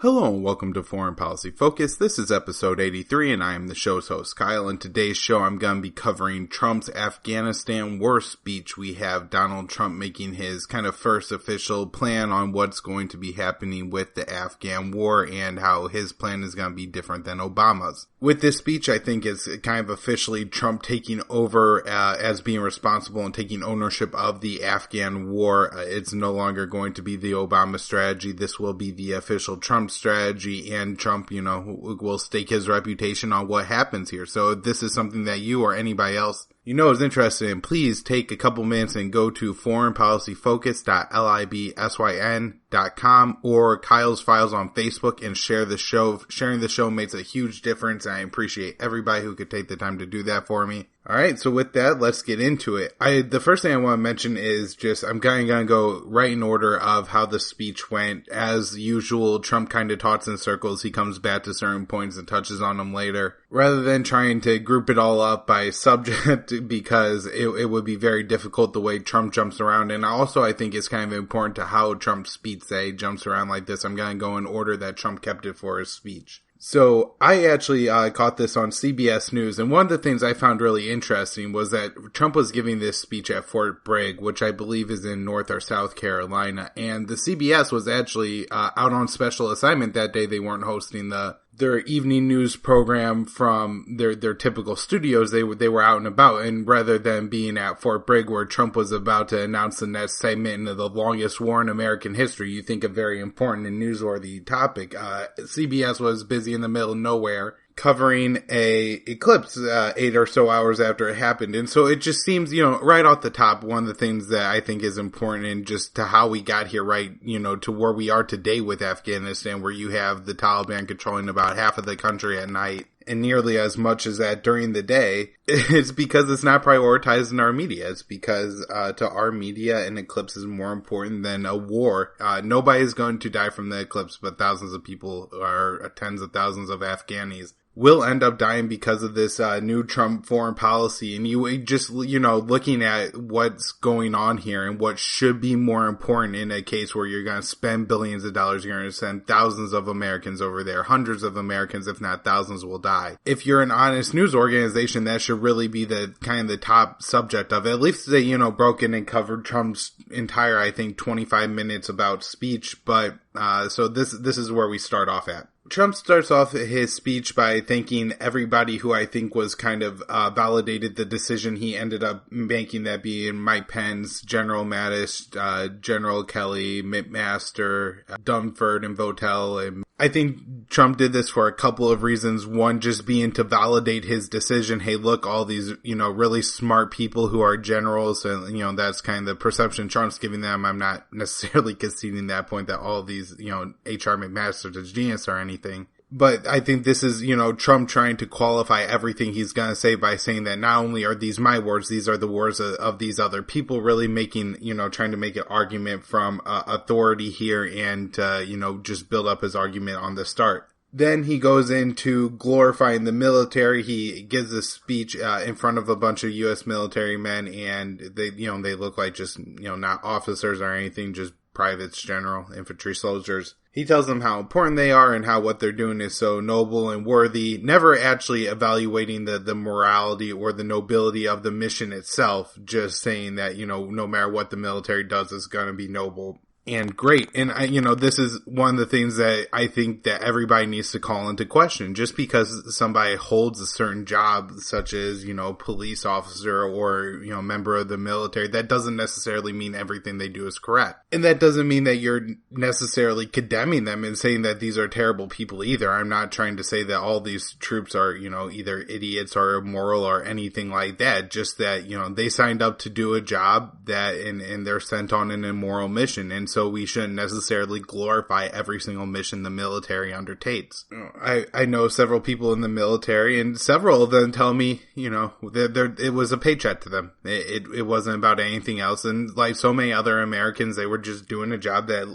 Hello and welcome to Foreign Policy Focus. This is episode 83 and I am the show's host, Kyle. In today's show, I'm going to be covering Trump's Afghanistan war speech. We have Donald Trump making his kind of first official plan on what's going to be happening with the Afghan war and how his plan is going to be different than Obama's. With this speech, I think it's kind of officially Trump taking over as being responsible and taking ownership of the Afghan war. It's no longer going to be the Obama strategy. This will be the official Trump strategy, and Trump, will stake his reputation on what happens here. So if this is something that you or anybody else is interested in, please take a couple minutes and go to foreignpolicyfocus.libsyn.com or Kyle's Files on Facebook and share the show. Sharing the show makes a huge difference, and I appreciate everybody who could take the time to do that for me. Alright, so with that, let's get into it. The first thing I want to mention is I'm going to go right in order of how the speech went. As usual, Trump kind of talks in circles. He comes back to certain points and touches on them later, rather than trying to group it all up by subject, because it would be very difficult the way Trump jumps around. And also, I think it's kind of important to how Trump's speech jumps around like this. I'm going to go in order that Trump kept it for his speech. So I actually caught this on CBS News, and one of the things I found really interesting was that Trump was giving this speech at Fort Bragg, which I believe is in North or South Carolina, and the CBS was actually out on special assignment that day. They weren't hosting their evening news program from their typical studios. They were out and about, and rather than being at Fort Bragg where Trump was about to announce the next segment into the longest war in American history, you think a very important and newsworthy topic, CBS was busy in the middle of nowhere covering a eclipse 8 or so hours after it happened. And so it just seems, right off the top, one of the things that I think is important, and just to how we got here, right, to where we are today with Afghanistan, where you have the Taliban controlling about half of the country at night and nearly as much as that during the day. It's because it's not prioritized in our media. It's because to our media, an eclipse is more important than a war. Nobody is going to die from the eclipse, but thousands of people, or tens of thousands of Afghanis, will end up dying because of this new Trump foreign policy. And you just, looking at what's going on here and what should be more important in a case where you're going to spend billions of dollars, you're going to send thousands of Americans over there, hundreds of Americans, if not thousands, will die. If you're an honest news organization, that should really be the kind of the top subject of it. At least they, broke in and covered Trump's entire, I think, 25 minutes about speech. But so this is where we start off at. Trump starts off his speech by thanking everybody who I think was kind of validated the decision he ended up making, that being Mike Pence, General Mattis, General Kelly, McMaster, Dunford, and Votel. And I think Trump did this for a couple of reasons. One, just being to validate his decision. Hey, look, all these, really smart people who are generals, and, that's kind of the perception Trump's giving them. I'm not necessarily conceding that point that all these, H.R. McMaster's a genius or anything. But I think this is, Trump trying to qualify everything he's going to say by saying that not only are these my words, these are the words of these other people, really making, trying to make an argument from authority here and, just build up his argument on the start. Then he goes into glorifying the military. He gives a speech in front of a bunch of U.S. military men, and they look like just, not officers or anything, just privates, general, infantry soldiers. He tells them how important they are and how what they're doing is so noble and worthy, never actually evaluating the morality or the nobility of the mission itself, just saying that, no matter what the military does, it's going to be noble and great. And this is one of the things that I think that everybody needs to call into question. Just because somebody holds a certain job, such as, police officer or, member of the military, that doesn't necessarily mean everything they do is correct. And that doesn't mean that you're necessarily condemning them and saying that these are terrible people either. I'm not trying to say that all these troops are, either idiots or immoral or anything like that. Just that, they signed up to do a job that, and they're sent on an immoral mission. And so we shouldn't necessarily glorify every single mission the military undertakes. I know several people in the military, and several of them tell me, it was a paycheck to them. It wasn't about anything else. And like so many other Americans, they were just doing a job that,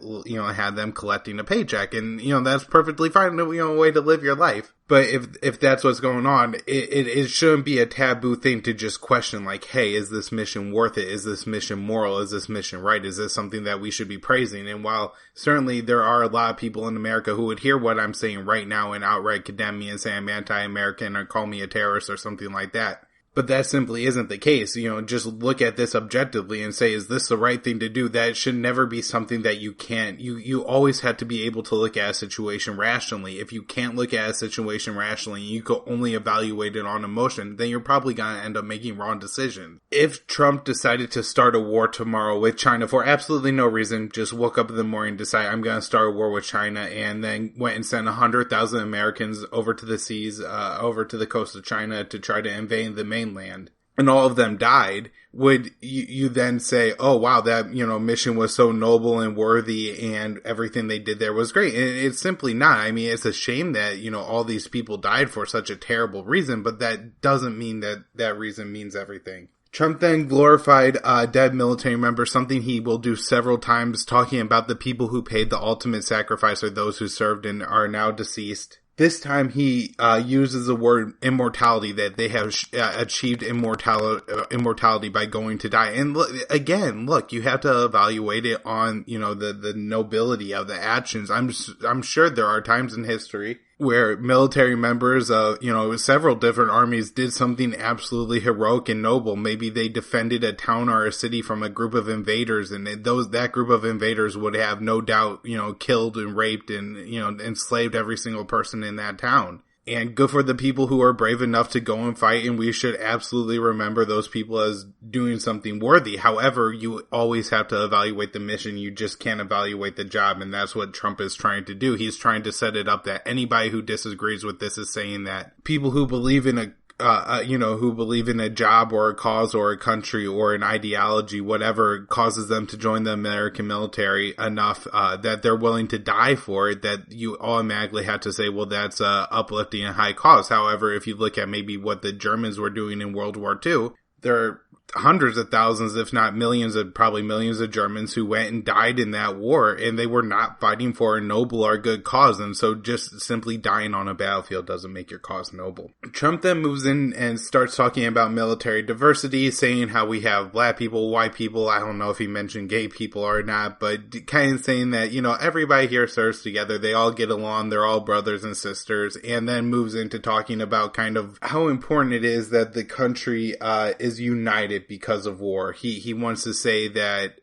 had them collecting a paycheck. And, that's perfectly fine, a way to live your life. But if that's what's going on, it shouldn't be a taboo thing to just question, like, hey, is this mission worth it? Is this mission moral? Is this mission right? Is this something that we should be praising? And while certainly there are a lot of people in America who would hear what I'm saying right now and outright condemn me and say I'm anti-American or call me a terrorist or something like that, but that simply isn't the case. Just look at this objectively and say, is this the right thing to do? That should never be something that you can't, you always have to be able to look at a situation rationally. If you can't look at a situation rationally, you can only evaluate it on emotion, then you're probably going to end up making wrong decisions. If Trump decided to start a war tomorrow with China for absolutely no reason, just woke up in the morning, decide I'm going to start a war with China, and then went and sent 100,000 Americans over to the seas, over to the coast of China to try to invade the mainland, and all of them died, would you then say, oh wow, that, mission was so noble and worthy and everything they did there was great? And it's simply not. I mean, it's a shame that, all these people died for such a terrible reason, but that doesn't mean that that reason means everything. Trump then glorified dead military members, something he will do several times, talking about the people who paid the ultimate sacrifice or those who served and are now deceased. This time he uses the word immortality, that they have achieved immortality by going to die. And look, you have to evaluate it on, the nobility of the actions. I'm sure there are times in history where military members of, several different armies did something absolutely heroic and noble. Maybe they defended a town or a city from a group of invaders, and that group of invaders would have no doubt, killed and raped and, enslaved every single person in that town. And good for the people who are brave enough to go and fight, and we should absolutely remember those people as doing something worthy. However, you always have to evaluate the mission. You just can't evaluate the job, and that's what Trump is trying to do. He's trying to set it up that anybody who disagrees with this is saying that people who believe in who believe in a job or a cause or a country or an ideology, whatever causes them to join the American military enough, that they're willing to die for it, that you automatically have to say, well, that's uplifting a high cause. However, if you look at maybe what the Germans were doing in World War II, there are hundreds of thousands, if not millions of Germans who went and died in that war, and they were not fighting for a noble or good cause. And so just simply dying on a battlefield doesn't make your cause noble. Trump then moves in and starts talking about military diversity, saying how we have black people, white people. I don't know if he mentioned gay people or not, but kind of saying that, everybody here serves together. They all get along. They're all brothers and sisters. And then moves into talking about kind of how important it is that the country is united because of war. He wants to say that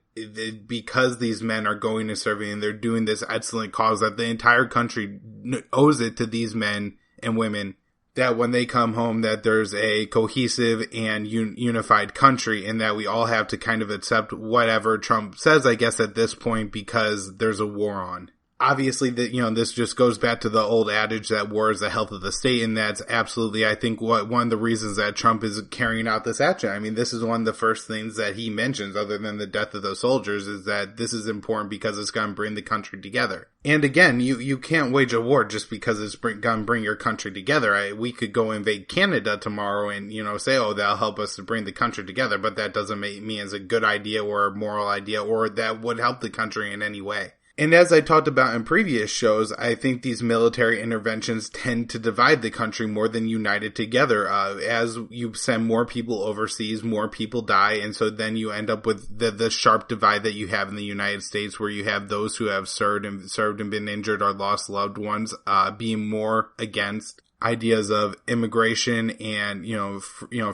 because these men are going and serving and they're doing this excellent cause, that the entire country owes it to these men and women, that when they come home, that there's a cohesive and unified country, and that we all have to kind of accept whatever Trump says, I guess, at this point, because there's a war on. Obviously, that this just goes back to the old adage that war is the health of the state, and that's absolutely, I think, one of the reasons that Trump is carrying out this action. I mean, this is one of the first things that he mentions, other than the death of those soldiers, is that this is important because it's going to bring the country together. And again, you can't wage a war just because it's going to bring your country together. We could go invade Canada tomorrow and, say, oh, that'll help us to bring the country together, but that doesn't make me as a good idea or a moral idea, or that would help the country in any way. And as I talked about in previous shows, I think these military interventions tend to divide the country more than unite it together. As you send more people overseas, more people die, and so then you end up with the sharp divide that you have in the United States, where you have those who have served and been injured or lost loved ones, being more against ideas of immigration and,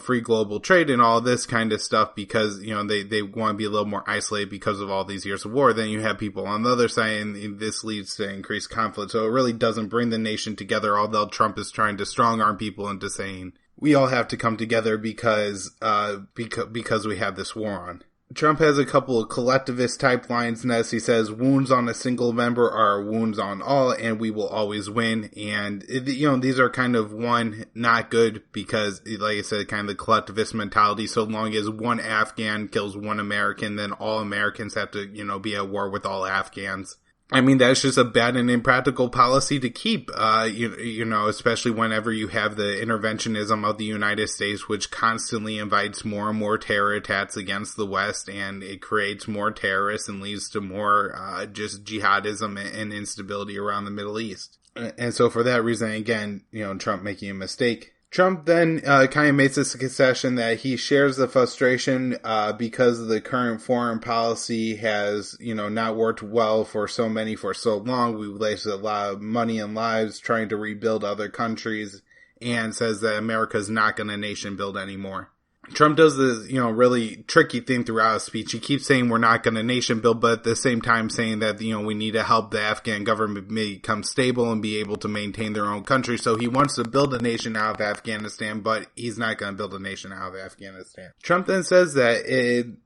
free global trade and all this kind of stuff, because, they want to be a little more isolated because of all these years of war. Then you have people on the other side, and this leads to increased conflict. So it really doesn't bring the nation together, although Trump is trying to strong arm people into saying, we all have to come together because we have this war on. Trump has a couple of collectivist type lines in this. He says, wounds on a single member are wounds on all, and we will always win. And, these are kind of, one, not good because, like I said, kind of the collectivist mentality. So long as one Afghan kills one American, then all Americans have to, be at war with all Afghans. I mean, that's just a bad and impractical policy to keep, especially whenever you have the interventionism of the United States, which constantly invites more and more terror attacks against the West, and it creates more terrorists and leads to more, just jihadism and instability around the Middle East. And so for that reason, again, Trump making a mistake. Trump then kind of makes this concession that he shares the frustration because the current foreign policy has, not worked well for so many for so long. We've wasted a lot of money and lives trying to rebuild other countries, and says that America's not going to nation build anymore. Trump does this, really tricky thing throughout his speech. He keeps saying we're not going to nation build, but at the same time saying that, we need to help the Afghan government become stable and be able to maintain their own country. So he wants to build a nation out of Afghanistan, but he's not going to build a nation out of Afghanistan. Trump then says that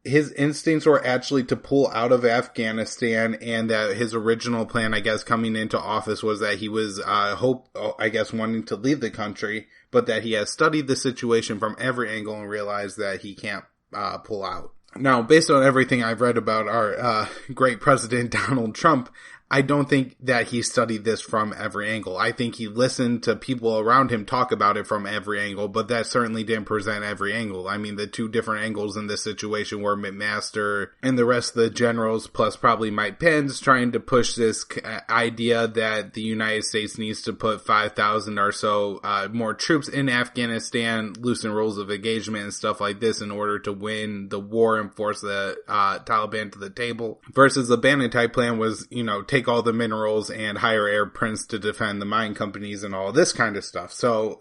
his instincts were actually to pull out of Afghanistan, and that his original plan, I guess, coming into office was that he was, wanting to leave the country, but that he has studied the situation from every angle and realized that he can't pull out. Now, based on everything I've read about our great president, Donald Trump, I don't think that he studied this from every angle. I think he listened to people around him talk about it from every angle, but that certainly didn't present every angle. I mean, the two different angles in this situation were McMaster and the rest of the generals, plus probably Mike Pence, trying to push this idea that the United States needs to put 5,000 or so more troops in Afghanistan, loosen rules of engagement and stuff like this in order to win the war and force the Taliban to the table. Versus the Bannon type plan was, take all the minerals and hire air prince to defend the mine companies and all this kind of stuff. So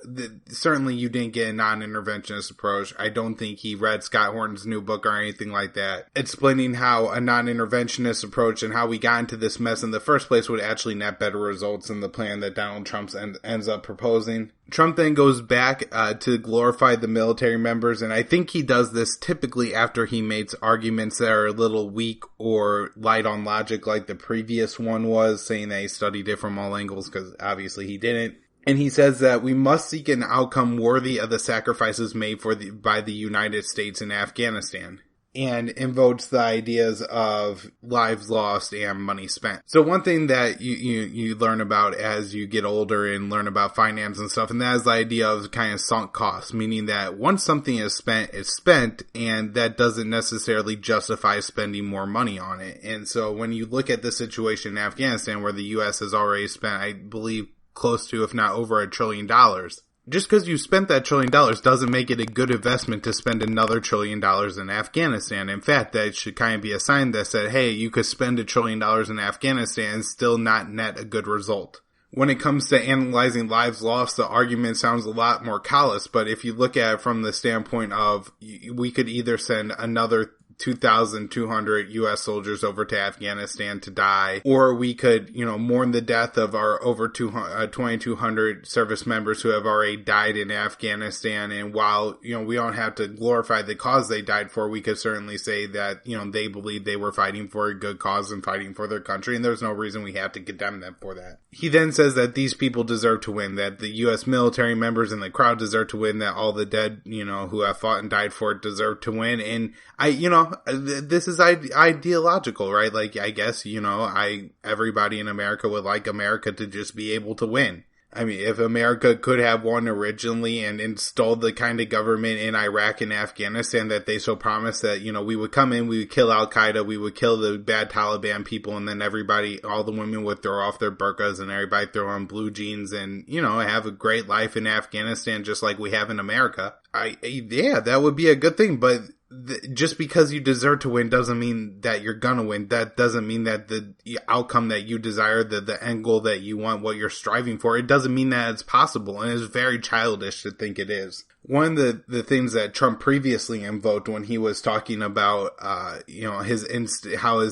certainly you didn't get a non-interventionist approach. I don't think he read Scott Horton's new book or anything like that, explaining how a non-interventionist approach and how we got into this mess in the first place would actually net better results than the plan that Donald Trump ends up proposing. Trump then goes back to glorify the military members, and I think he does this typically after he makes arguments that are a little weak or light on logic, like the previous one was, saying that he studied it from all angles, because obviously he didn't. And he says that we must seek an outcome worthy of the sacrifices made by the United States in Afghanistan, and invokes the ideas of lives lost and money spent. So one thing that you learn about as you get older and learn about finance and stuff, and that is the idea of kind of sunk costs, meaning that once something is spent, it's spent, and that doesn't necessarily justify spending more money on it. And so when you look at the situation in Afghanistan, where the U.S. has already spent, I believe, close to, if not over, $1 trillion, just because you spent that $1 trillion doesn't make it a good investment to spend another $1 trillion in Afghanistan. In fact, that should kind of be a sign that said, hey, you could spend $1 trillion in Afghanistan and still not net a good result. When it comes to analyzing lives lost, the argument sounds a lot more callous, but if you look at it from the standpoint of, we could either send another 2,200 U.S. soldiers over to Afghanistan to die, or we could, mourn the death of our over 2,200 service members who have already died in Afghanistan. And while, we don't have to glorify the cause they died for, we could certainly say that, they believe they were fighting for a good cause and fighting for their country, and there's no reason we have to condemn them for that. He then says that these people deserve to win, that the U.S. military members in the crowd deserve to win, that all the dead, who have fought and died for it deserve to win. And this is ideological, right? Like, I guess, everybody in America would like America to just be able to win. I mean, if America could have won originally and installed the kind of government in Iraq and Afghanistan that they so promised, that, we would come in, we would kill Al-Qaeda, we would kill the bad Taliban people, and then all the women would throw off their burqas and everybody throw on blue jeans and, have a great life in Afghanistan just like we have in America. That would be a good thing, but just because you deserve to win doesn't mean that you're gonna win. That doesn't mean that the outcome that you desire, the end goal that you want, what you're striving for, it doesn't mean that it's possible, and it's very childish to think it is. One of the things that Trump previously invoked when he was talking about, how his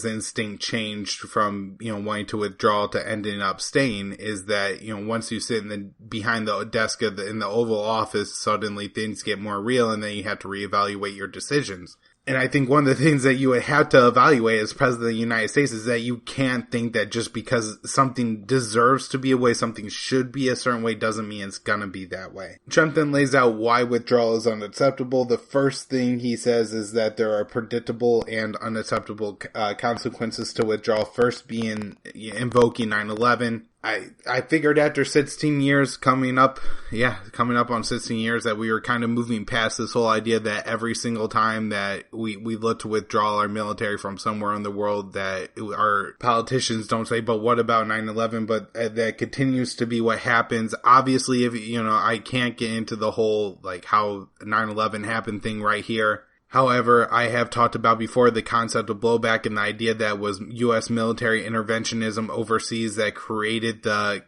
instinct changed from, wanting to withdraw to ending up staying, is that, once you sit behind the desk in the Oval Office, suddenly things get more real, and then you have to reevaluate your decisions. And I think one of the things that you would have to evaluate as President of the United States is that you can't think that just because something deserves to be a way, something should be a certain way, doesn't mean it's gonna be that way. Trump then lays out why withdrawal is unacceptable. The first thing he says is that there are predictable and unacceptable consequences to withdrawal. First being invoking 9/11. I figured after 16 years coming up on 16 years that we were kind of moving past this whole idea that every single time that we look to withdraw our military from somewhere in the world that our politicians don't say, but what about 9/11? But that continues to be what happens. Obviously, if I can't get into the whole like how 9/11 happened thing right here. However, I have talked about before the concept of blowback and the idea that was U.S. military interventionism overseas that created the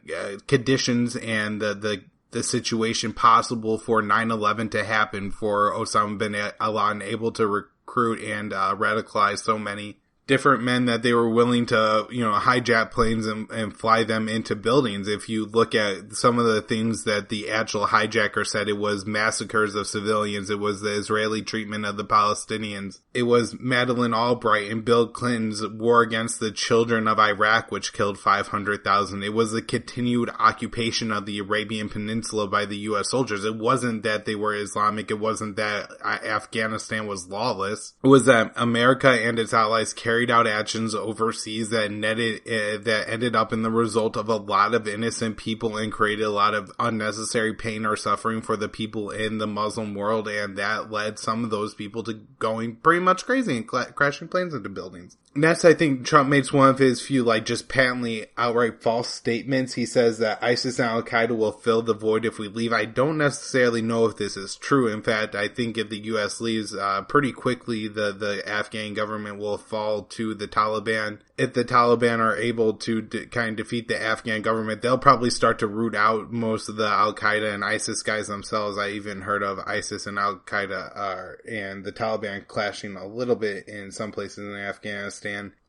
conditions and the situation possible for 9/11 to happen, for Osama bin Laden able to recruit and radicalize so many different men that they were willing to, hijack planes and fly them into buildings. If you look at some of the things that the actual hijacker said, it was massacres of civilians. It was the Israeli treatment of the Palestinians. It was Madeleine Albright and Bill Clinton's war against the children of Iraq, which killed 500,000. It was the continued occupation of the Arabian Peninsula by the U.S. soldiers. It wasn't that they were Islamic. It wasn't that Afghanistan was lawless. It was that America and its allies carried out actions overseas that ended up in the result of a lot of innocent people and created a lot of unnecessary pain or suffering for the people in the Muslim world, and that led some of those people to going pretty much crazy and crashing planes into buildings. Next, I think Trump makes one of his few, just patently outright false statements. He says that ISIS and Al-Qaeda will fill the void if we leave. I don't necessarily know if this is true. In fact, I think if the U.S. leaves, pretty quickly, the Afghan government will fall to the Taliban. If the Taliban are able to kind of defeat the Afghan government, they'll probably start to root out most of the Al-Qaeda and ISIS guys themselves. I even heard of ISIS and Al-Qaeda and the Taliban clashing a little bit in some places in Afghanistan.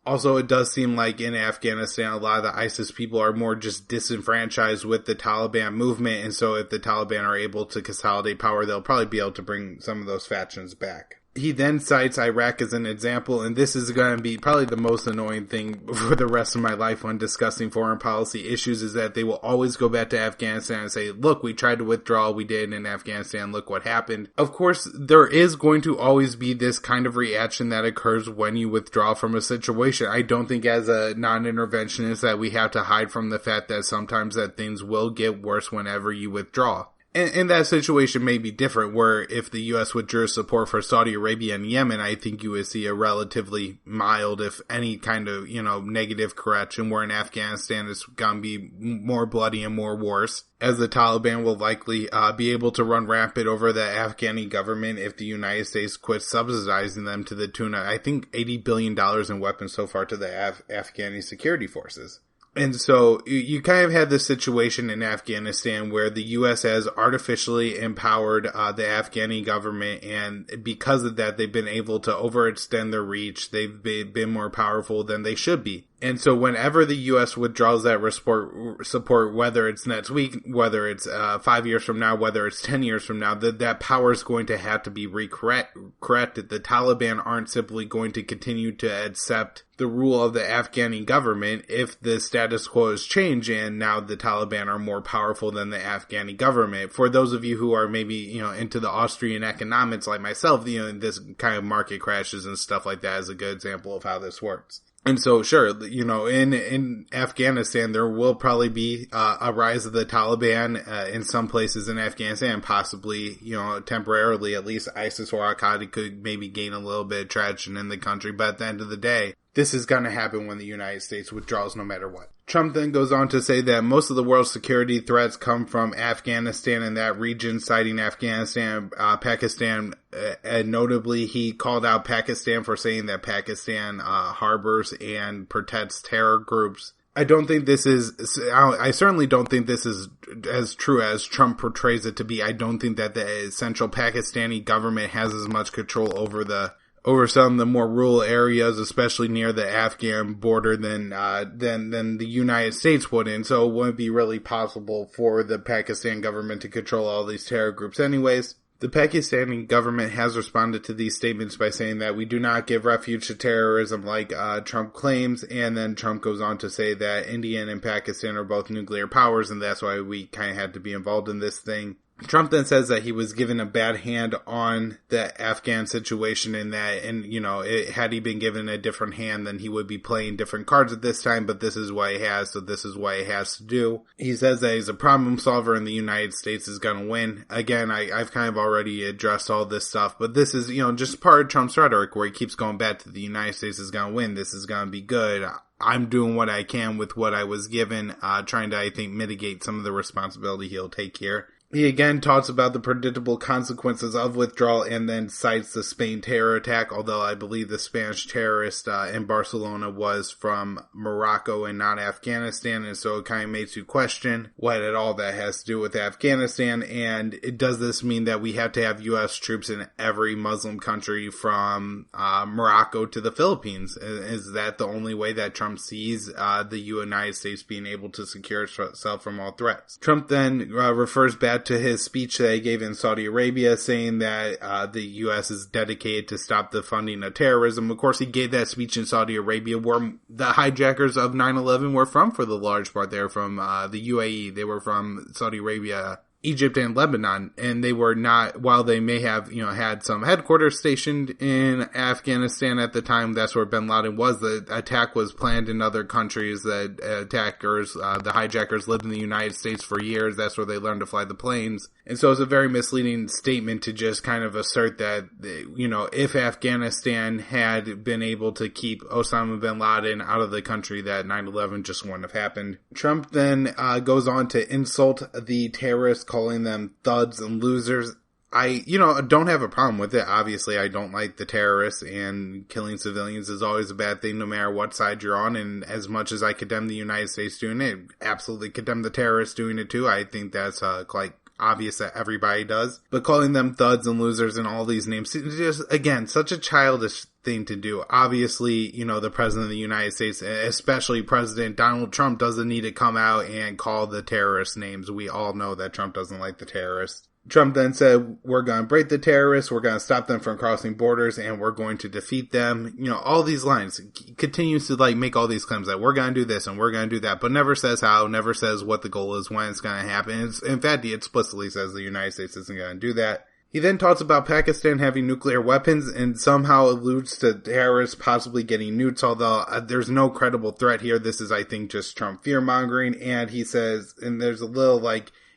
Also, it does seem like in Afghanistan, a lot of the ISIS people are more just disenfranchised with the Taliban movement, and so if the Taliban are able to consolidate power, they'll probably be able to bring some of those factions back. He then cites Iraq as an example, and this is going to be probably the most annoying thing for the rest of my life when discussing foreign policy issues, is that they will always go back to Afghanistan and say, look, we tried to withdraw, we did in Afghanistan, look what happened. Of course, there is going to always be this kind of reaction that occurs when you withdraw from a situation. I don't think as a non-interventionist that we have to hide from the fact that sometimes that things will get worse whenever you withdraw. And that situation may be different, where if the U.S. withdrew support for Saudi Arabia and Yemen, I think you would see a relatively mild, if any kind of, negative correction, where in Afghanistan it's going to be more bloody and more worse, as the Taliban will likely be able to run rampant over the Afghani government if the United States quits subsidizing them to the tune of, I think, $80 billion in weapons so far to the Afghani security forces. And so you kind of had this situation in Afghanistan where the U.S. has artificially empowered the Afghani government, and because of that, they've been able to overextend their reach. They've been more powerful than they should be. And so whenever the U.S. withdraws that support, whether it's next week, whether it's 5 years from now, whether it's 10 years from now, that power is going to have to be corrected. The Taliban aren't simply going to continue to accept the rule of the Afghani government if the status quo is changed and now the Taliban are more powerful than the Afghani government. For those of you who are maybe, into the Austrian economics like myself, this kind of market crashes and stuff like that is a good example of how this works. And so, sure, in Afghanistan, there will probably be a rise of the Taliban in some places in Afghanistan, possibly, temporarily, at least ISIS or Al-Qaeda could maybe gain a little bit of traction in the country. But at the end of the day, this is going to happen when the United States withdraws no matter what. Trump then goes on to say that most of the world's security threats come from Afghanistan and that region, citing Afghanistan, Pakistan. And notably, he called out Pakistan for saying that Pakistan harbors and protects terror groups. I certainly don't think this is as true as Trump portrays it to be. I don't think that the central Pakistani government has as much control over some of the more rural areas, especially near the Afghan border, than the United States would. And so it wouldn't be really possible for the Pakistan government to control all these terror groups anyways. The Pakistani government has responded to these statements by saying that we do not give refuge to terrorism like Trump claims, and then Trump goes on to say that India and Pakistan are both nuclear powers, and that's why we kind of had to be involved in this thing. Trump then says that he was given a bad hand on the Afghan situation had he been given a different hand, then he would be playing different cards at this time, but this is what he has, so this is what he has to do. He says that he's a problem solver and the United States is going to win. Again, I've kind of already addressed all this stuff, but this is, just part of Trump's rhetoric where he keeps going back to the United States is going to win, this is going to be good. I'm doing what I can with what I was given, trying to, I think, mitigate some of the responsibility he'll take here. He again talks about the predictable consequences of withdrawal and then cites the Spain terror attack, although I believe the Spanish terrorist in Barcelona was from Morocco and not Afghanistan, and so it kind of makes you question what at all that has to do with Afghanistan, and does this mean that we have to have U.S. troops in every Muslim country from Morocco to the Philippines? Is that the only way that Trump sees the United States being able to secure itself from all threats? Trump then refers back to his speech that he gave in Saudi Arabia, saying that the U.S. is dedicated to stop the funding of terrorism. Of course, he gave that speech in Saudi Arabia, where the hijackers of 9/11 were from for the large part. They were from the UAE. They were from Saudi Arabia, Egypt, and Lebanon, and they were not, while they may have, had some headquarters stationed in Afghanistan at the time, that's where bin Laden was. The attack was planned in other countries. The hijackers lived in the United States for years. That's where they learned to fly the planes. And so it's a very misleading statement to just kind of assert that, if Afghanistan had been able to keep Osama bin Laden out of the country, that 9/11 just wouldn't have happened. Trump then goes on to insult the terrorists, calling them thugs and losers. I don't have a problem with it. Obviously, I don't like the terrorists, and killing civilians is always a bad thing no matter what side you're on. And as much as I condemn the United States doing it, absolutely condemn the terrorists doing it too. I think that's obvious that everybody does. But calling them thugs and losers and all these names, just, again, such a childish thing to do. Obviously, the President of the United States, especially President Donald Trump, doesn't need to come out and call the terrorist names. We all know that Trump doesn't like the terrorists. Trump then said, we're going to break the terrorists, we're going to stop them from crossing borders, and we're going to defeat them. All these lines. He continues to make all these claims that we're going to do this and we're going to do that, but never says how, never says what the goal is, when it's going to happen. In fact, he explicitly says the United States isn't going to do that. He then talks about Pakistan having nuclear weapons and somehow alludes to terrorists possibly getting nukes, although there's no credible threat here. This is, I think, just Trump fear-mongering, and he says, and there's a little,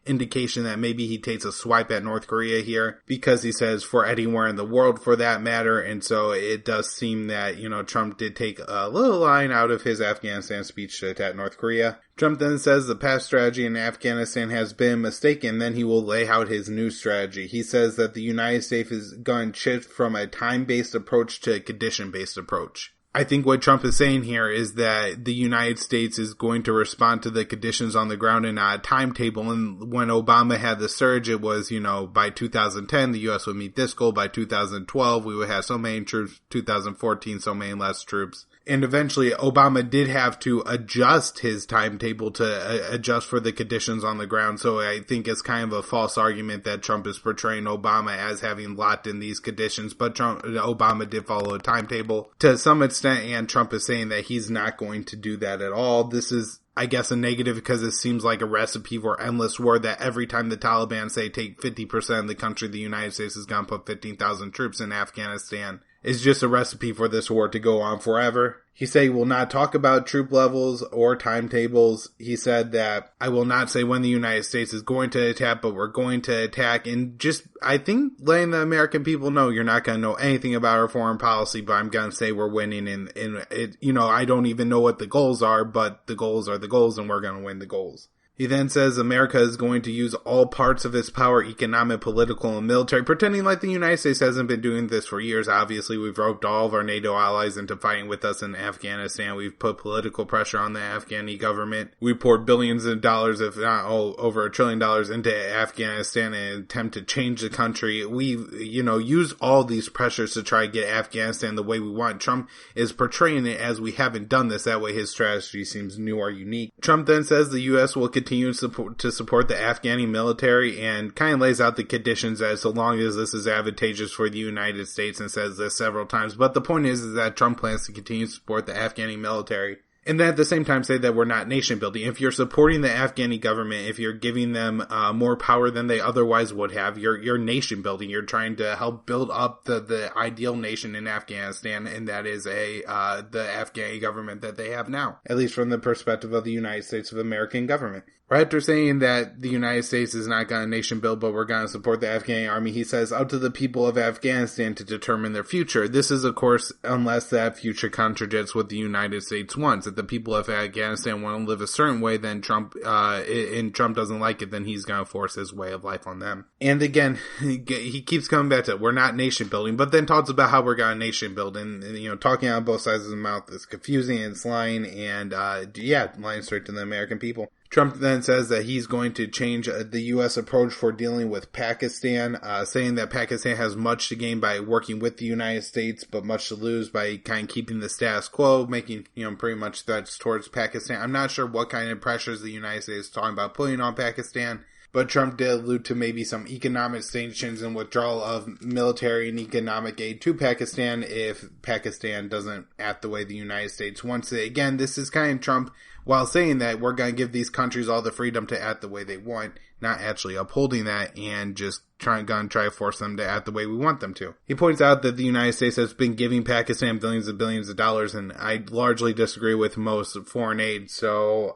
indication that maybe he takes a swipe at North Korea here, because he says for anywhere in the world for that matter, and so it does seem that, Trump did take a little line out of his Afghanistan speech to attack North Korea. Trump then says the past strategy in Afghanistan has been mistaken, then he will lay out his new strategy. He says that the United States is going to shift from a time-based approach to a condition-based approach. I think what Trump is saying here is that the United States is going to respond to the conditions on the ground and not a timetable. And when Obama had the surge, it was, by 2010, the U.S. would meet this goal. By 2012, we would have so many troops. 2014, so many less troops. And eventually, Obama did have to adjust his timetable to adjust for the conditions on the ground. So I think it's kind of a false argument that Trump is portraying Obama as having locked in these conditions. But Obama did follow a timetable to some extent, and Trump is saying that he's not going to do that at all. This is, I guess, a negative because it seems like a recipe for endless war, that every time the Taliban say take 50% of the country, the United States is going to put 15,000 troops in Afghanistan. It's just a recipe for this war to go on forever. He said he will not talk about troop levels or timetables. He said that I will not say when the United States is going to attack, but we're going to attack. And just, I think, letting the American people know you're not going to know anything about our foreign policy, but I'm going to say we're winning. And it, I don't even know what the goals are, but the goals are the goals and we're going to win the goals. He then says America is going to use all parts of its power, economic, political, and military, pretending like the United States hasn't been doing this for years. Obviously, we've roped all of our NATO allies into fighting with us in Afghanistan. We've put political pressure on the Afghani government. We poured billions of dollars, if not over $1 trillion into Afghanistan in an attempt to change the country. We've, used all these pressures to try to get Afghanistan the way we want. Trump is portraying it as we haven't done this. That way his strategy seems new or unique. Trump then says the U.S. will continue to support the Afghani military and kind of lays out the conditions as so long as this is advantageous for the United States, and says this several times. But the point is that Trump plans to continue to support the Afghani military. And then at the same time say that we're not nation building. If you're supporting the Afghani government, if you're giving them more power than they otherwise would have, you're nation building. You're trying to help build up the ideal nation in Afghanistan, and that is the Afghani government that they have now, at least from the perspective of the United States of American government. Right after saying that the United States is not going to nation build, but we're going to support the Afghani army, he says, up to the people of Afghanistan to determine their future. This is, of course, unless that future contradicts what the United States wants. If the people of Afghanistan want to live a certain way, then Trump doesn't like it, then he's going to force his way of life on them. And again, he keeps coming back to, we're not nation building, but then talks about how we're going to nation build. And talking out both sides of his mouth is confusing, and it's lying, and lying straight to the American people. Trump then says that he's going to change the U.S. approach for dealing with Pakistan, saying that Pakistan has much to gain by working with the United States, but much to lose by kind of keeping the status quo, making, pretty much threats towards Pakistan. I'm not sure what kind of pressures the United States is talking about putting on Pakistan, but Trump did allude to maybe some economic sanctions and withdrawal of military and economic aid to Pakistan if Pakistan doesn't act the way the United States wants it. Again, this is kind of Trump, while saying that we're going to give these countries all the freedom to act the way they want, not actually upholding that and just try to force them to act the way we want them to. He points out that the United States has been giving Pakistan billions and billions of dollars, and I largely disagree with most foreign aid, so,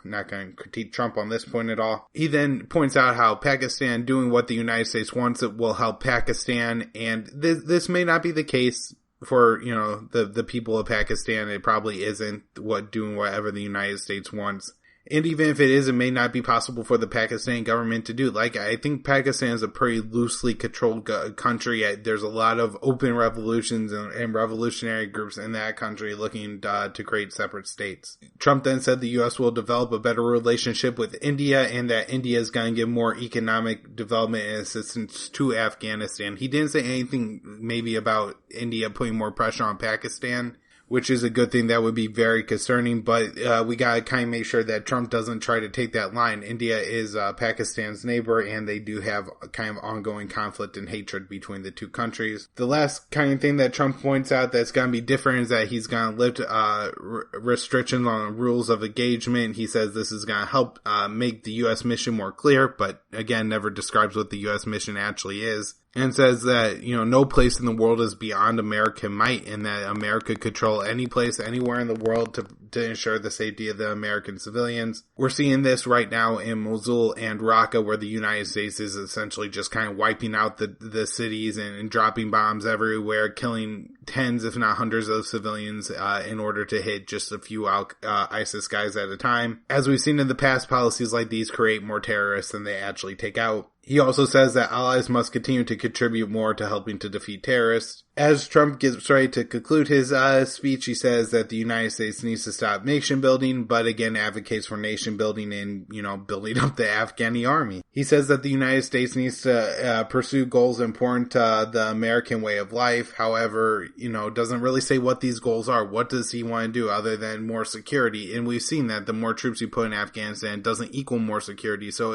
not going to critique Trump on this point at all. He then points out how Pakistan doing what the United States wants it will help Pakistan, and this may not be the case for, the people of Pakistan. It probably isn't doing whatever the United States wants. And even if it is, it may not be possible for the Pakistani government to do. Like, I think Pakistan is a pretty loosely controlled country. There's a lot of open revolutions and revolutionary groups in that country looking to create separate states. Trump then said the U.S. will develop a better relationship with India, and that India is going to give more economic development and assistance to Afghanistan. He didn't say anything maybe about India putting more pressure on Pakistan, which is a good thing. That would be very concerning, but we gotta kind of make sure that Trump doesn't try to take that line. India is Pakistan's neighbor, and they do have a kind of ongoing conflict and hatred between the two countries. The last kind of thing that Trump points out that's gonna be different is that he's gonna lift restrictions on rules of engagement. He says this is gonna help make the U.S. mission more clear, but again, never describes what the U.S. mission actually is. And says that, no place in the world is beyond American might, and that America could control any place, anywhere in the world to ensure the safety of the American civilians. We're seeing this right now in Mosul and Raqqa, where the United States is essentially just kind of wiping out the cities and dropping bombs everywhere, killing tens, if not hundreds of civilians in order to hit just a few ISIS guys at a time. As we've seen in the past, policies like these create more terrorists than they actually take out. He also says that allies must continue to contribute more to helping to defeat terrorists. As Trump gets ready to conclude his speech, he says that the United States needs to stop nation building, but again advocates for nation building and, building up the Afghani army. He says that the United States needs to pursue goals important to the American way of life. However, doesn't really say what these goals are. What does he want to do other than more security? And we've seen that the more troops you put in Afghanistan doesn't equal more security. So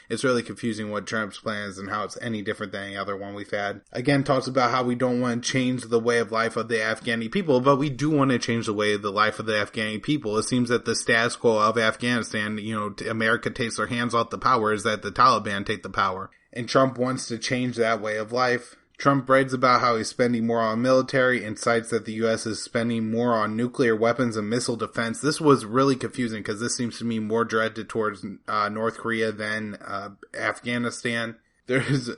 it's really confusing what Trump's plans and how it's any different than any other one we've had. Again, talks about how we don't want to change the way of life of the Afghani people, but we do want to change the way of the life of the Afghani people. It seems that the status quo of Afghanistan, America takes their hands off the power, is that the Taliban take the power. And Trump wants to change that way of life. Trump brags about how he's spending more on military and cites that the U.S. is spending more on nuclear weapons and missile defense. This was really confusing because this seems to me more directed towards North Korea than Afghanistan. There's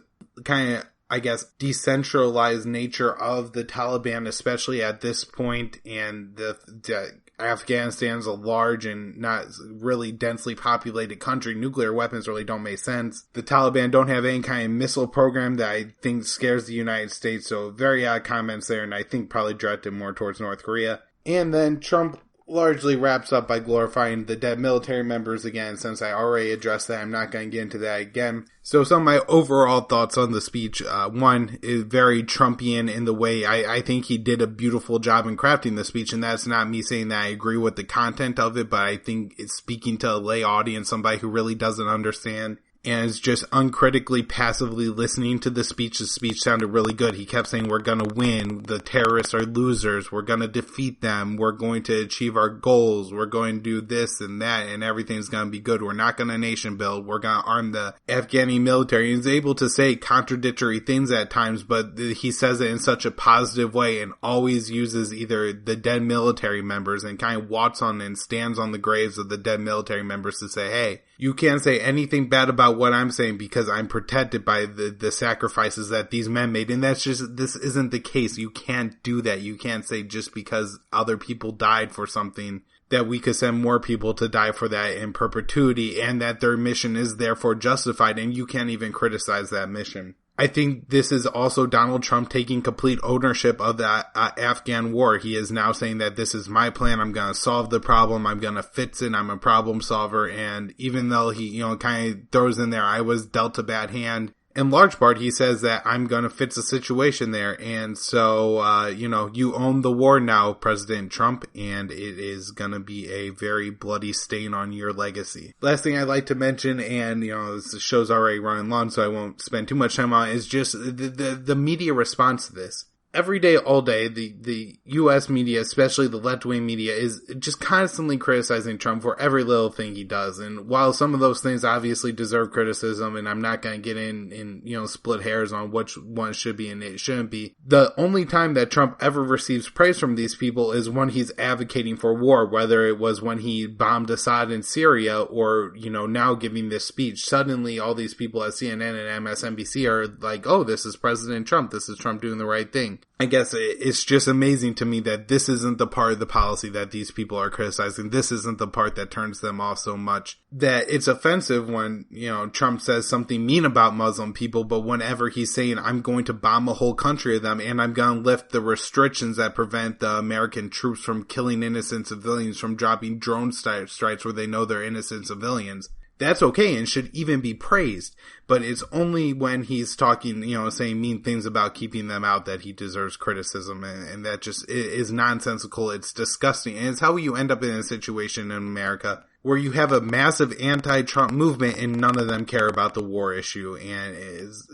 kind of, I guess, decentralized nature of the Taliban, especially at this point, and the Afghanistan's a large and not really densely populated country. Nuclear weapons really don't make sense. The Taliban don't have any kind of missile program that I think scares the United States, so very odd comments there, and I think probably directed more towards North Korea. And then Trump largely wraps up by glorifying the dead military members again. Since I already addressed that, I'm not going to get into that again. So some of my overall thoughts on the speech, one is very Trumpian in the way I think he did a beautiful job in crafting the speech, and that's not me saying that I agree with the content of it, but I think it's speaking to a lay audience, somebody who really doesn't understand. and is just uncritically, passively listening to the speech. The speech sounded really good. He kept saying, we're going to win. The terrorists are losers. We're going to defeat them. We're going to achieve our goals. We're going to do this and that, and everything's going to be good. We're not going to nation build. We're going to arm the Afghani military. He's able to say contradictory things at times, but he says it in such a positive way and always uses either the dead military members and kind of walks on and stands on the graves of the dead military members to say, hey, you can't say anything bad about what I'm saying because I'm protected by the sacrifices that these men made. And this isn't the case. You can't do that. You can't say just because other people died for something that we could send more people to die for that in perpetuity and that their mission is therefore justified, and you can't even criticize that mission. I think this is also Donald Trump taking complete ownership of the Afghan war. He is now saying that this is my plan. I'm going to solve the problem. I'm going to fix it. I'm a problem solver. And even though he, kind of throws in there, I was dealt a bad hand, in large part, he says that I'm going to fix the situation there. And so, you own the war now, President Trump, and it is going to be a very bloody stain on your legacy. Last thing I'd like to mention, and, the show's already running long, so I won't spend too much time on it, is just the media response to this. Every day, all day, the U.S. media, especially the left-wing media, is just constantly criticizing Trump for every little thing he does. And while some of those things obviously deserve criticism, and I'm not going to get in split hairs on which one should be and it shouldn't be, the only time that Trump ever receives praise from these people is when he's advocating for war, whether it was when he bombed Assad in Syria or, now giving this speech. Suddenly, all these people at CNN and MSNBC are like, oh, this is President Trump. This is Trump doing the right thing. I guess it's just amazing to me that this isn't the part of the policy that these people are criticizing. This isn't the part that turns them off so much. That it's offensive when, Trump says something mean about Muslim people, but whenever he's saying, I'm going to bomb a whole country of them and I'm going to lift the restrictions that prevent the American troops from killing innocent civilians, from dropping drone strikes where they know they're innocent civilians. That's okay and should even be praised, but it's only when he's talking, saying mean things about keeping them out that he deserves criticism, and that just is nonsensical. It's disgusting, and it's how you end up in a situation in America where you have a massive anti-Trump movement and none of them care about the war issue, and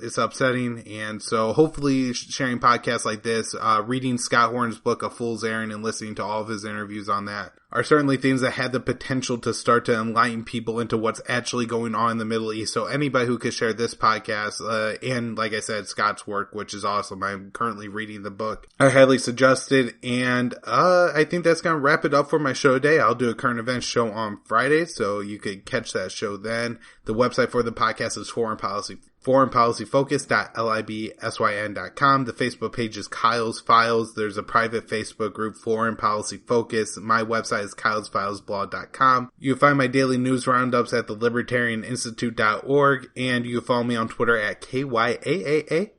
it's upsetting. And so hopefully sharing podcasts like this, reading Scott Horn's book, A Fool's Errand, and listening to all of his interviews on that are certainly things that had the potential to start to enlighten people into what's actually going on in the Middle East. So anybody who could share this podcast, and like I said, Scott's work, which is awesome. I'm currently reading the book. I highly suggest it. And, I think that's going to wrap it up for my show today. I'll do a current events show on Friday, so you could catch that show then. The website for the podcast is foreignpolicyfocus.libsyn.com. The Facebook page is Kyle's Files. There's a private Facebook group, Foreign Policy Focus. My website is kylesfilesblog.com. You can find my daily news roundups at thelibertarianinstitute.org, and you can follow me on Twitter at KYAAALE.